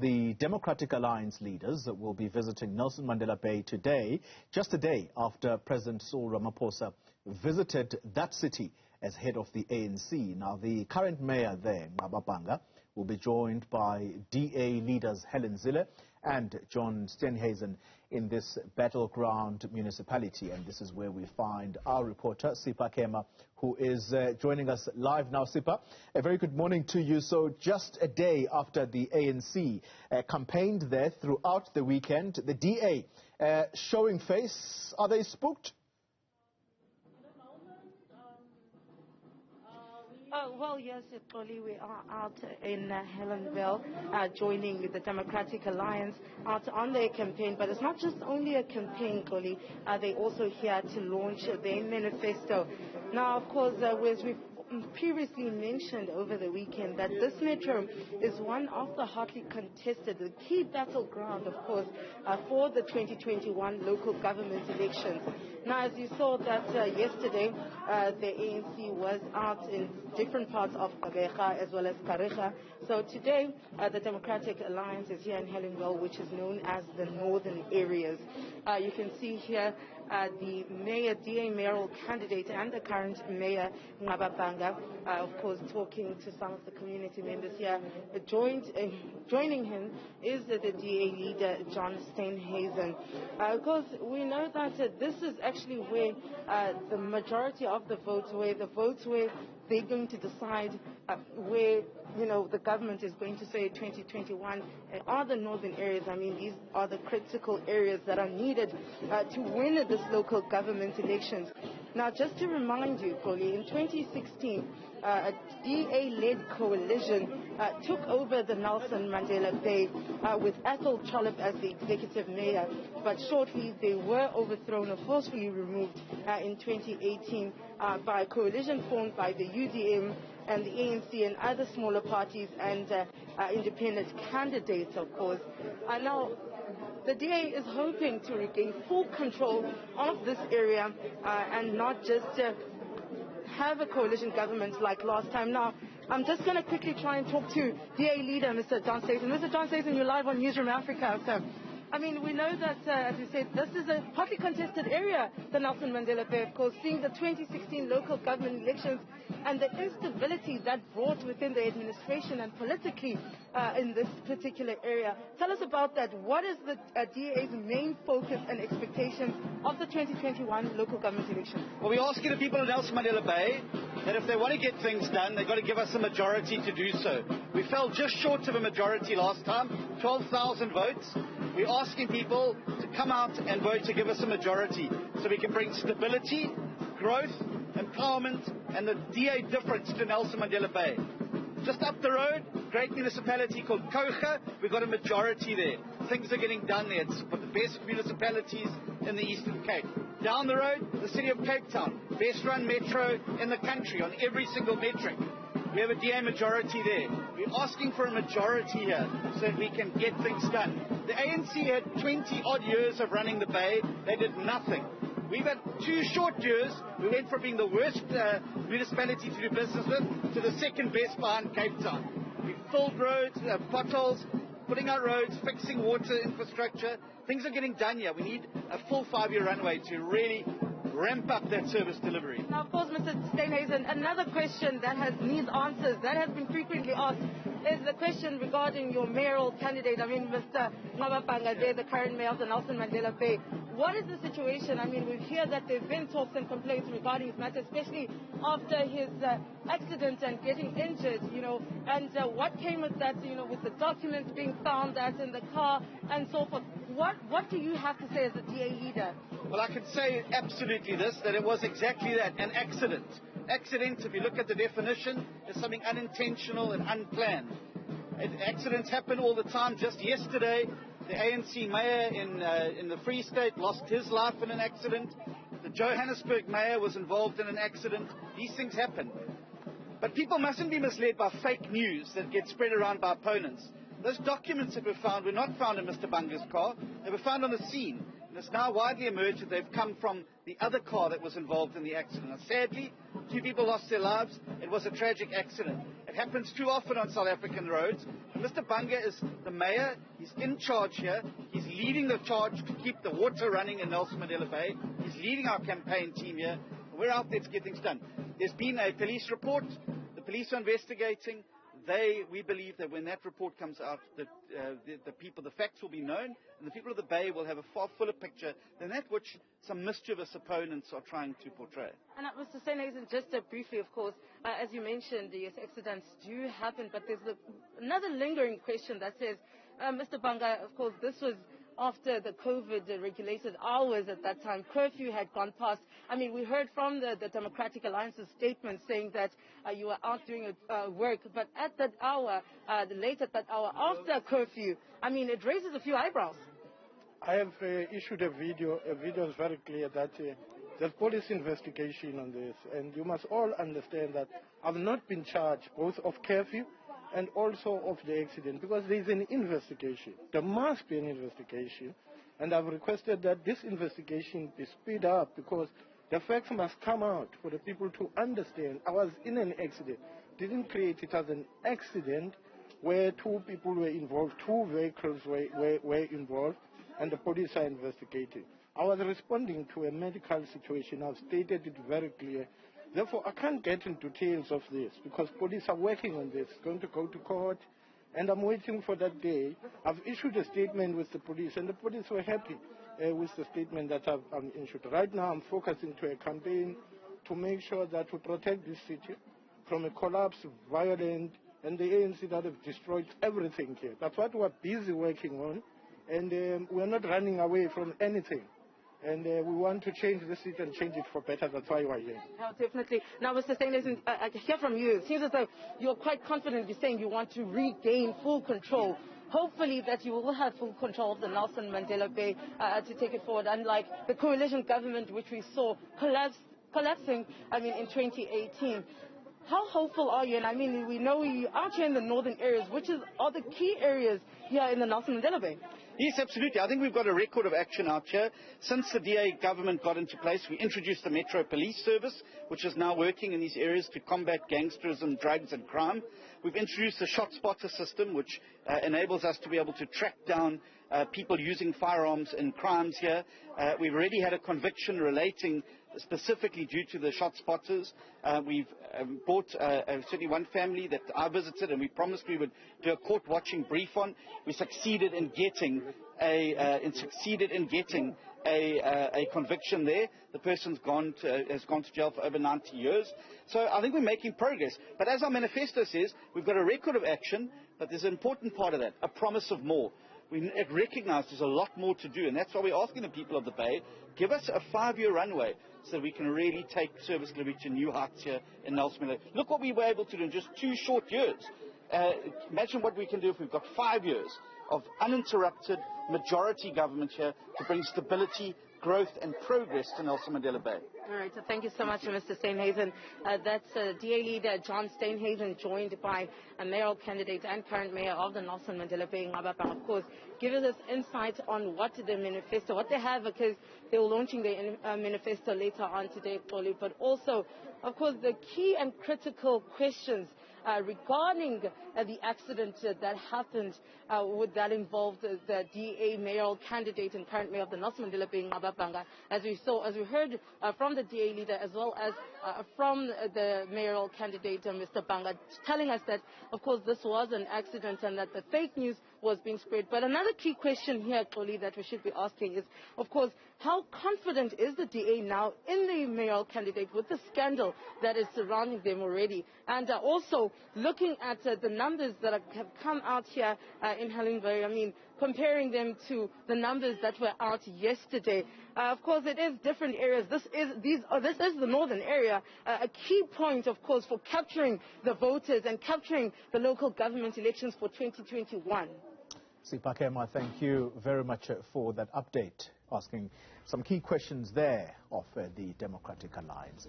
the Democratic Alliance leaders will be visiting Nelson Mandela Bay today, just a day after President Ramaphosa visited that city as head of the ANC. Now, the current mayor there, Nqaba Bhanga, will be joined by DA leaders Helen Zille and John Steenhuisen in this battleground municipality. And this is where we find our reporter, Sipha Kema, who is joining us live now. Sipha, a very good morning to you. So just a day after the ANC campaigned there throughout the weekend, the DA showing face. Are they spooked? Well, yes, Xoli, we are out in Helenville, joining the Democratic Alliance out on their campaign. But it's not just only a campaign, Xoli. They're also here to launch their manifesto. Now, of course, as we've previously mentioned over the weekend, that this metro is one of the hotly contested, the key battleground, of course, for the 2021 local government elections. Now, as you saw that yesterday, the ANC was out in different parts of Gqeberha as well as Karega. So today, the Democratic Alliance is here in Helenville, which is known as the northern areas. You can see here the mayor, DA mayoral candidate and the current mayor, Nqaba Bhanga, of course, talking to some of the community members here. Joining him is the DA leader, John Steenhuisen. Because we know that this is actually where the majority of the votes, where they're going to decide where, the government is going to say 2021 are the northern areas. I mean, these are the critical areas that are needed to win this local government elections. Now, just to remind you, Xoli, in 2016, a DA-led coalition took over the Nelson Mandela Bay with Athol Trollip as the executive mayor, but shortly they were overthrown or forcefully removed in 2018 by a coalition formed by the UDM and the ANC and other smaller parties and independent candidates, of course. Now, the DA is hoping to regain full control of this area and not just have a coalition government like last time. Now, I'm just going to quickly try and talk to DA leader, Mr. John Steenhuisen. Mr. John Steenhuisen, you're live on Newzroom Afrika. So, I mean, we know that, as you said, this is a hotly contested area, the Nelson Mandela Bay, of course, seeing the 2016 local government elections and the instability that brought within the administration and politically in this particular area. Tell us about that. What is the DA's main focus and expectations of the 2021 local government elections? Well, we're asking the people of Nelson Mandela Bay that if they want to get things done, they've got to give us a majority to do so. We fell just short of a majority last time, 12,000 votes. We're asking people to come out and vote to give us a majority so we can bring stability, growth, empowerment, and the DA difference to Nelson Mandela Bay. Just up the road, great municipality called Kocha, we've got a majority there. Things are getting done there. It's one of the best municipalities in the Eastern Cape. Down the road, the city of Cape Town, best run metro in the country on every single metric. We have a DA majority there. We're asking for a majority here so that we can get things done. The ANC had 20-odd years of running the Bay. They did nothing. We've had 2 short years. We went from being the worst municipality to do business with to the second best behind Cape Town. We've filled roads, potholes, putting out roads, fixing water infrastructure. Things are getting done here. We need a full 5-year runway to really ramp up that service delivery. Now, of course, Mr. Steenhuisen, another question that needs answers, that has been frequently asked, is the question regarding your mayoral candidate. I mean, Mr. Nqaba Bhanga, the current mayor of the Nelson Mandela Bay. What is the situation? I mean, we hear that there have been talks and complaints regarding his matter, especially after his accident and getting injured, and what came with that, with the documents being found out in the car and so forth. What do you have to say as a DA leader? Well, I can say absolutely this, that it was exactly that, an accident. Accident, if you look at the definition, is something unintentional and unplanned. Accidents happen all the time. Just yesterday, the ANC mayor in the Free State lost his life in an accident. The Johannesburg mayor was involved in an accident. These things happen. But people mustn't be misled by fake news that get spread around by opponents. Those documents that were found were not found in Mr. Bhanga's car. They were found on the scene. And it's now widely emerged that they've come from the other car that was involved in the accident. Now, sadly, 2 people lost their lives. It was a tragic accident. It It happens too often on South African roads. Mr. Bhanga is the mayor. He's in charge here. He's leading the charge to keep the water running in Nelson Mandela Bay. He's leading our campaign team here. We're out there to get things done. There's been a police report. The police are investigating. We believe that when that report comes out, that the facts will be known, and the people of the Bay will have a far fuller picture than that which some mischievous opponents are trying to portray. And Mr. Steenhuisen, just briefly, of course, as you mentioned, yes, accidents do happen, but there's another lingering question that says, Mr. Bhanga, of course, this was after the COVID regulated hours at that time. Curfew had gone past. I mean, we heard from the Democratic Alliance's statement saying that you were out doing work, but at that hour, late at that hour, after curfew, I mean, it raises a few eyebrows. I have issued a video. A video is very clear that there's police investigation on this, and you must all understand that I've not been charged both of curfew and also of the accident, because there is an investigation. There must be an investigation, and I've requested that this investigation be speed up, because the facts must come out for the people to understand. I was in an accident. Didn't create it as an accident where two people were involved, two vehicles were involved, and the police are investigating. I was responding to a medical situation. I've stated it very clear. Therefore, I can't get into details of this, because police are working on this, going to go to court, and I'm waiting for that day. I've issued a statement with the police, and the police were happy with the statement that I've issued. Right now, I'm focusing to a campaign to make sure that we protect this city from a collapse, violent, and the ANC that have destroyed everything here. That's what we're busy working on, and we're not running away from anything. And we want to change the city and change it for better. That's why we're here. No, definitely. Now, Mr. Steenhuisen, I hear from you. It seems as though you're quite confident. You're saying you want to regain full control. Hopefully that you will have full control of the Nelson Mandela Bay to take it forward, unlike the coalition government which we saw collapsing, in 2018. How hopeful are you? And I mean, we know you are here in the northern areas, which are the key areas here in the Nelson Mandela Bay. Yes, absolutely. I think we've got a record of action out here. Since the DA government got into place, we introduced the Metro Police Service, which is now working in these areas to combat gangsterism, drugs and crime. We've introduced the shot spotter system, which enables us to be able to track down people using firearms in crimes here. We've already had a conviction relating specifically due to the shot spotters. We've brought certainly one family that I visited, and we promised we would do a court watching brief on. We succeeded in getting a conviction there. The person's has gone to jail for over 90 years. So I think we're making progress. But as our manifesto says, we've got a record of action, but there's an important part of that, a promise of more. We recognise there's a lot more to do, and that's why we're asking the people of the Bay, give us a 5-year runway so that we can really take service delivery to new heights here in Nelson Mandela. Look what we were able to do in just 2 short years. Imagine what we can do if we've got 5 years of uninterrupted majority government here to bring stability, growth and progress to Nelson Mandela Bay. All right, so thank you so much, Mr. Steenhuisen. That's DA leader John Steenhuisen, joined by a mayoral candidate and current mayor of the Nelson Mandela Bay, Nqaba Bhanga, of course, giving us insight on what the manifesto, what they have, because they were launching their manifesto later on today, but also, of course, the key and critical questions regarding the accident that happened that involved the DA mayoral candidate and current mayor of the Nelson Mandela Bay, Nqaba Bhanga. As we heard from the DA leader as well as from the mayoral candidate, Mr. Bhanga, telling us that, of course, this was an accident and that the fake news was being spread. But another key question here, Xoli, that we should be asking is, of course, how confident is the DA now in the mayoral candidate with the scandal that is surrounding them already? And also looking at the numbers that have come out here in Helen, I mean, comparing them to the numbers that were out yesterday. Of course, it is different areas. This is the northern area, a key point, of course, for capturing the voters and capturing the local government elections for 2021. Sipha Kema, thank you very much for that update, asking some key questions there of the Democratic Alliance.